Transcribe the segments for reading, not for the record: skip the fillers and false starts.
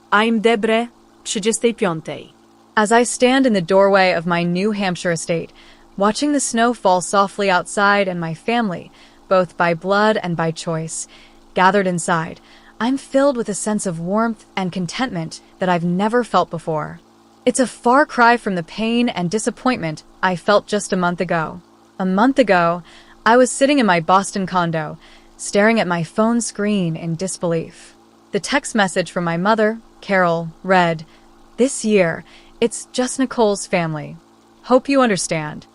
I'm Debre, 35. As I stand in the doorway of my New Hampshire estate, watching the snow fall softly outside and my family, both by blood and by choice, gathered inside, I'm filled with a sense of warmth and contentment that I've never felt before. It's a far cry from the pain and disappointment I felt just a month ago. A month ago, I was sitting in my Boston condo, staring at my phone screen in disbelief. The text message from my mother, Carol, read, "This year, it's just Nicole's family. Hope you understand."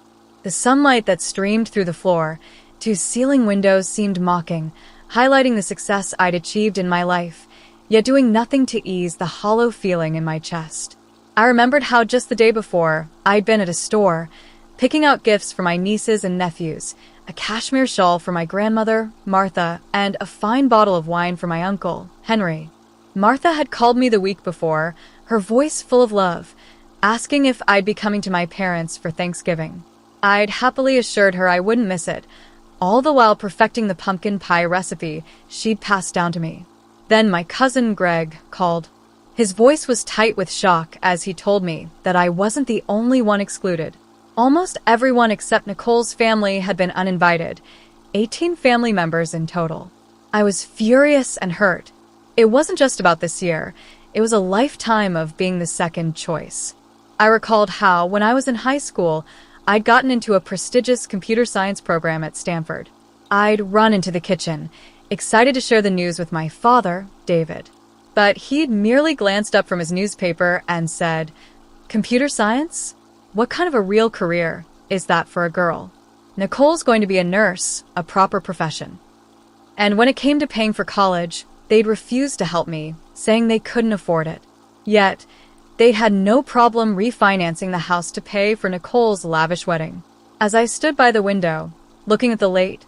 The sunlight that streamed through the floor to ceiling windows seemed mocking, highlighting the success I'd achieved in my life, yet doing nothing to ease the hollow feeling in my chest. I remembered how just the day before, I'd been at a store, picking out gifts for my nieces and nephews, a cashmere shawl for my grandmother, Martha, and a fine bottle of wine for my uncle, Henry. Martha had called me the week before, her voice full of love, asking if I'd be coming to my parents for Thanksgiving. I'd happily assured her I wouldn't miss it, all the while perfecting the pumpkin pie recipe she'd passed down to me. Then my cousin Greg called. His voice was tight with shock as he told me that I wasn't the only one excluded. Almost everyone except Nicole's family had been uninvited, 18 family members in total. I was furious and hurt. It wasn't just about this year, it was a lifetime of being the second choice. I recalled how, when I was in high school, I'd gotten into a prestigious computer science program at Stanford. I'd run into the kitchen, excited to share the news with my father, David. But he'd merely glanced up from his newspaper and said, "Computer science? What kind of a real career is that for a girl? Nicole's going to be a nurse, a proper profession." And when it came to paying for college, they'd refused to help me, saying they couldn't afford it. Yet, they had no problem refinancing the house to pay for Nicole's lavish wedding. As I stood by the window, looking at the late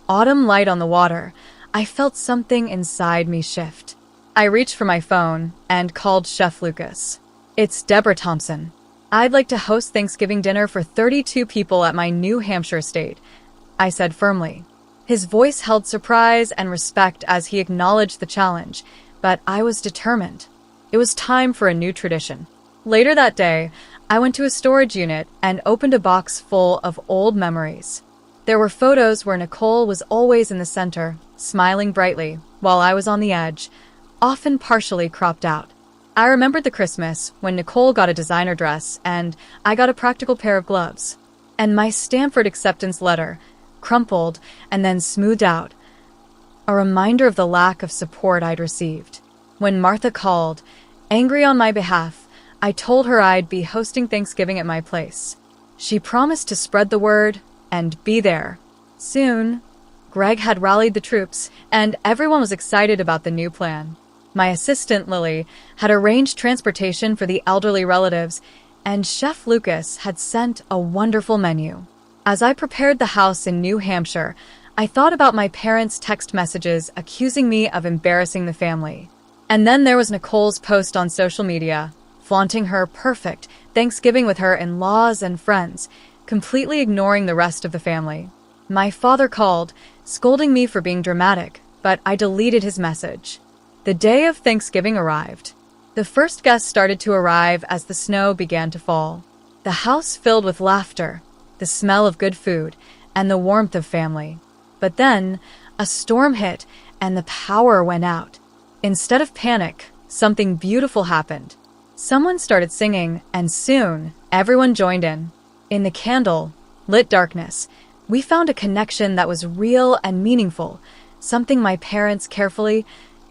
autumn light on the water, I felt something inside me shift. I reached for my phone and called Chef Lucas. "It's Deborah Thompson. I'd like to host Thanksgiving dinner for 32 people at my New Hampshire estate," I said firmly. His voice held surprise and respect as he acknowledged the challenge, but I was determined. It was time for a new tradition. Later that day, I went to a storage unit and opened a box full of old memories. There were photos where Nicole was always in the center, smiling brightly, while I was on the edge, often partially cropped out. I remembered the Christmas when Nicole got a designer dress and I got a practical pair of gloves. And my Stanford acceptance letter, crumpled and then smoothed out, a reminder of the lack of support I'd received. When Martha called, angry on my behalf, I told her I'd be hosting Thanksgiving at my place. She promised to spread the word and be there. Soon, Greg had rallied the troops, and everyone was excited about the new plan. My assistant, Lily, had arranged transportation for the elderly relatives, and Chef Lucas had sent a wonderful menu. As I prepared the house in New Hampshire, I thought about my parents' text messages accusing me of embarrassing the family. And then there was Nicole's post on social media, flaunting her perfect Thanksgiving with her in-laws and friends, completely ignoring the rest of the family. My father called, scolding me for being dramatic, but I deleted his message. The day of Thanksgiving arrived. The first guests started to arrive as the snow began to fall. The house filled with laughter, the smell of good food, and the warmth of family. But then, a storm hit, and the power went out. Instead of panic, something beautiful happened. Someone started singing, and soon, everyone joined in. In the candle-lit darkness, we found a connection that was real and meaningful, something my parents' carefully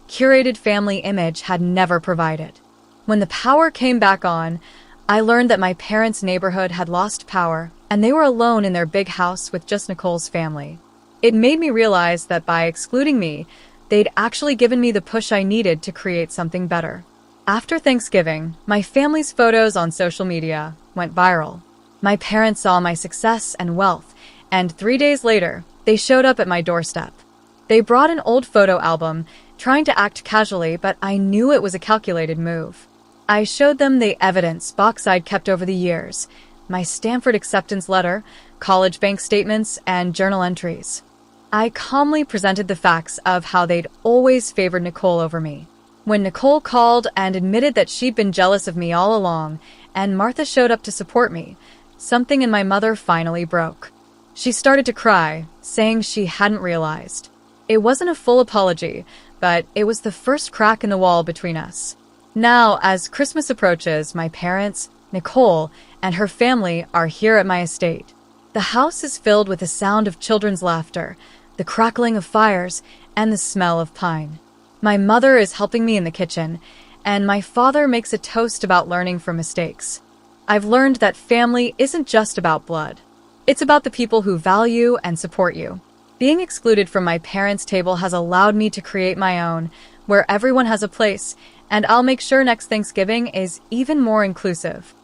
curated family image had never provided. When the power came back on, I learned that my parents' neighborhood had lost power, and they were alone in their big house with just Nicole's family. It made me realize that by excluding me, they'd actually given me the push I needed to create something better. After Thanksgiving, my family's photos on social media went viral. My parents saw my success and wealth, and 3 days later, they showed up at my doorstep. They brought an old photo album, trying to act casually, but I knew it was a calculated move. I showed them the evidence box I'd kept over the years, my Stanford acceptance letter, college bank statements, and journal entries. I calmly presented the facts of how they'd always favored Nicole over me. When Nicole called and admitted that she'd been jealous of me all along, and Martha showed up to support me, something in my mother finally broke. She started to cry, saying she hadn't realized. It wasn't a full apology, but it was the first crack in the wall between us. Now, as Christmas approaches, my parents, Nicole, and her family are here at my estate. The house is filled with the sound of children's laughter, the crackling of fires, and the smell of pine. My mother is helping me in the kitchen, and my father makes a toast about learning from mistakes. I've learned that family isn't just about blood. It's about the people who value and support you. Being excluded from my parents' table has allowed me to create my own, where everyone has a place, and I'll make sure next Thanksgiving is even more inclusive.